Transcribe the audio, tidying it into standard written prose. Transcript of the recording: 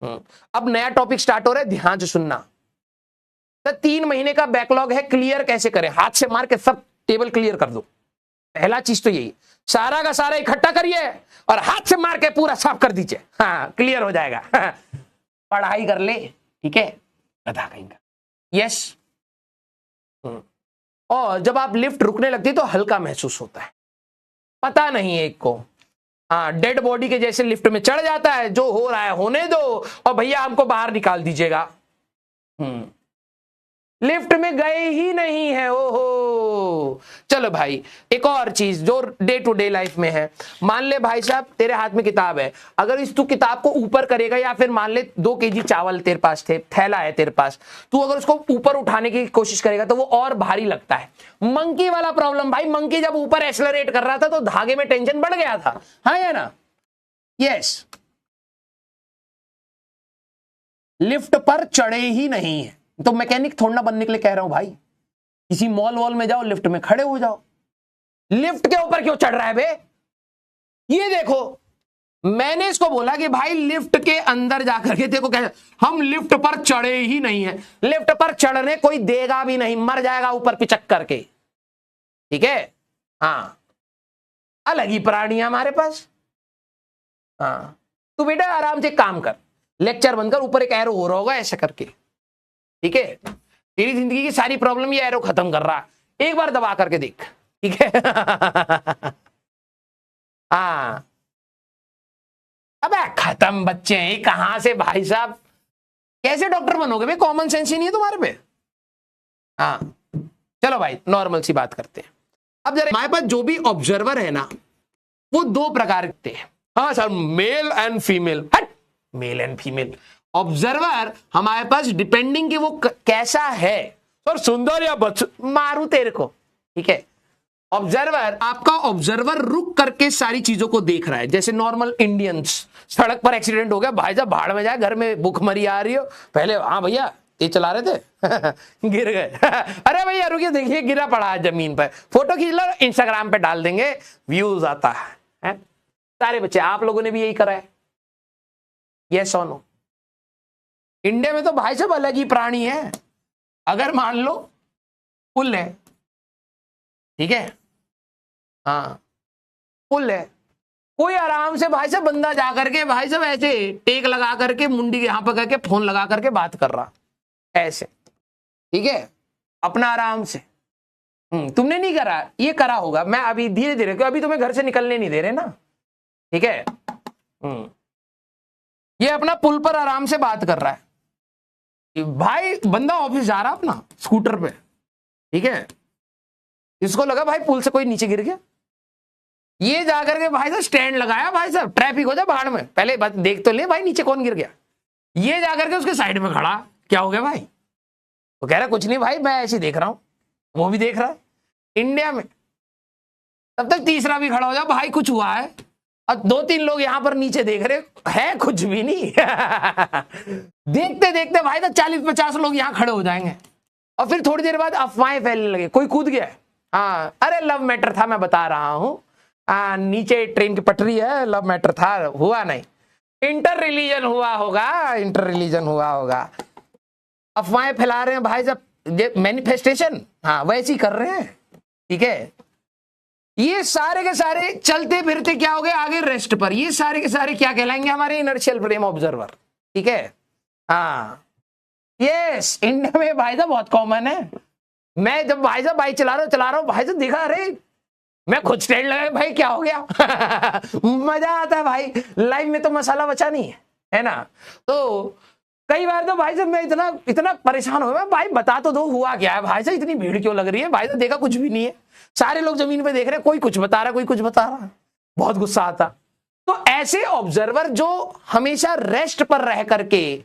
अब नया topic start हो रहा है, ध्यान से सुनना। तो 3 महीने का बैकलॉग है, क्लियर कैसे करें? हाथ से मार के सब टेबल क्लियर कर दो। पहला चीज तो यही, सारा का सारा इकट्ठा करिए और हाथ से मार के पूरा साफ कर दीजिए। हाँ, क्लियर हो जाएगा। पढ़ाई कर ले, ठीक है, बता कहेंगे। यस। और जब आप लिफ्ट रुकने लगती है तो हल्का महसूस होता है, पता नहीं है एक को। हाँ, डेड बॉडी के जैसे लिफ्ट में चढ़ जाता है, जो हो रहा है होने दो और भैया हमको बाहर निकाल दीजिएगा। लिफ्ट में गए ही नहीं है, ओहो। चलो भाई, एक और चीज जो डे टू डे लाइफ में है। मान ले भाई साहब तेरे हाथ में किताब है, अगर इस तू किताब को ऊपर करेगा, या फिर मान ले 2 केजी चावल तेरे पास थे, थैला है तेरे पास, तू अगर उसको ऊपर उठाने की कोशिश करेगा तो वो और भारी लगता है। मंकी वाला प्रॉब्लम भाई, मंकी जब ऊपर एक्सेलरेट कर रहा था तो धागे में टेंशन बढ़ गया था। हाँ या ना? यस। लिफ्ट पर चढ़े ही नहीं है तो मैकेनिक थोड़ा ना बनने के लिए कह रहा हूं भाई। किसी मॉल वॉल में जाओ, लिफ्ट में खड़े हो जाओ। लिफ्ट के ऊपर क्यों चढ़ रहा है बे? ये देखो, मैंने इसको बोला कि भाई लिफ्ट के अंदर जाकर के देखो, कह हम लिफ्ट पर चढ़े ही नहीं है। लिफ्ट पर चढ़ने कोई देगा भी नहीं, मर जाएगा ऊपर पिचक करके, ठीक है। हाँ, अलग ही प्राणी है हमारे पास। हाँ, तू बेटा आराम से काम कर, लेक्चर बंद कर, ऊपर एक एरो हो रहा होगा ऐसा करके, ठीक है। तेरी जिंदगी की सारी प्रॉब्लम ये एरो खत्म कर रहा, एक बार दबा करके देख, ठीक है। हाँ, अबे खत्म बच्चे हैं, कहां से भाई साहब, कैसे डॉक्टर बनोगे भाई? कॉमन सेंस ही नहीं है तुम्हारे पे। हाँ, चलो भाई नॉर्मल सी बात करते हैं। अब जरा हमारे पास जो भी ऑब्जर्वर है ना, वो 2 प्रकार के हैं। हाँ सर, मेल एंड फीमेल। हट, मेल एंड फीमेल। ऑब्जर्वर हमारे पास डिपेंडिंग कि वो कैसा है, सर सुंदर या मारू तेरे को, ठीक है। ऑब्जर्वर, आपका ऑब्जर्वर रुक करके सारी चीजों को देख रहा है। जैसे नॉर्मल इंडियंस, सड़क पर एक्सीडेंट हो गया, भाई साहब भाड़ में जाए, घर में भूखमरी आ रही हो, पहले हाँ भैया तेज चला रहे थे गिर गए अरे भैया रुकिए, देखिए गिरा पड़ा है जमीन पर, फोटो खींच लो, इंस्टाग्राम पे डाल देंगे, व्यूज आता है। सारे बच्चे आप लोगों ने भी यही करा है, यस और नो? इंडिया में तो भाई साहब अलग ही प्राणी है। अगर मान लो पुल है, ठीक है, हाँ पुल है, कोई आराम से भाई साहब बंदा जा करके भाई साहब ऐसे टेक लगा करके मुंडी यहां पर करके फोन लगा करके बात कर रहा ऐसे, ठीक है, अपना आराम से। तुमने नहीं करा, ये करा होगा, मैं अभी धीरे धीरे, क्यों अभी तुम्हें घर से निकलने नहीं दे रहे ना, ठीक है। ये अपना पुल पर आराम से बात कर रहा है, भाई बंदा ऑफिस जा रहा अपना स्कूटर पे, ठीक है, इसको लगा भाई पुल से कोई नीचे गिर गया, ये जाकर के भाई साहब स्टैंड लगाया, भाई साहब ट्रैफिक हो जाए बाहर में, पहले बात देख तो ले भाई नीचे कौन गिर गया। ये जाकर के उसके साइड में खड़ा, क्या हो गया भाई? वो कह रहा कुछ नहीं भाई, मैं ऐसे देख रहा हूं, वो भी देख रहा है। इंडिया में तब तक तीसरा भी खड़ा हो जाए, भाई कुछ हुआ है, और 2-3 लोग यहां पर नीचे देख रहे हैं, कुछ भी नहीं देखते देखते भाई तो 40-50 लोग यहां खड़े हो जाएंगे, और फिर थोड़ी देर बाद अफवाहें फैलने लगे, कोई कूद गया, हाँ अरे लव मैटर था, मैं बता रहा हूं, नीचे ट्रेन की पटरी है, लव मैटर था, हुआ नहीं, इंटर रिलीजन हुआ होगा, इंटर रिलीजन हुआ होगा। अफवाहें फैला रहे हैं भाई साहब, मैनिफेस्टेशन, हाँ वैसे ही कर रहे हैं, ठीक है। ये सारे के सारे चलते फिरते क्या हो गए आगे रेस्ट पर, ये सारे के सारे क्या कहलाएंगे? हमारे इनर्शियल फ्रेम ऑब्जर्वर, ठीक है। हाँ यस, इंडिया में भाई साहब बहुत कॉमन है। मैं जब भाई साहब बाइक चला रहा हूँ भाई साहब देखा, अरे मैं खुद स्टैंड लगा, भाई क्या हो गया मजा आता है भाई, लाइफ में तो मसाला बचा नहीं है ना। तो कई बार तो भाई साहब मैं इतना परेशान हो गया, भाई बता तो दो हुआ क्या है भाई साहब, इतनी भीड़ क्यों लग रही है? भाई साहब देखा कुछ भी नहीं है, सारे लोग जमीन पे देख रहे हैं, कोई कुछ बता रहा, कोई कुछ बता रहा, बहुत गुस्सा आता। तो ऐसे ऑब्जर्वर जो हमेशा रेस्ट पर रह करके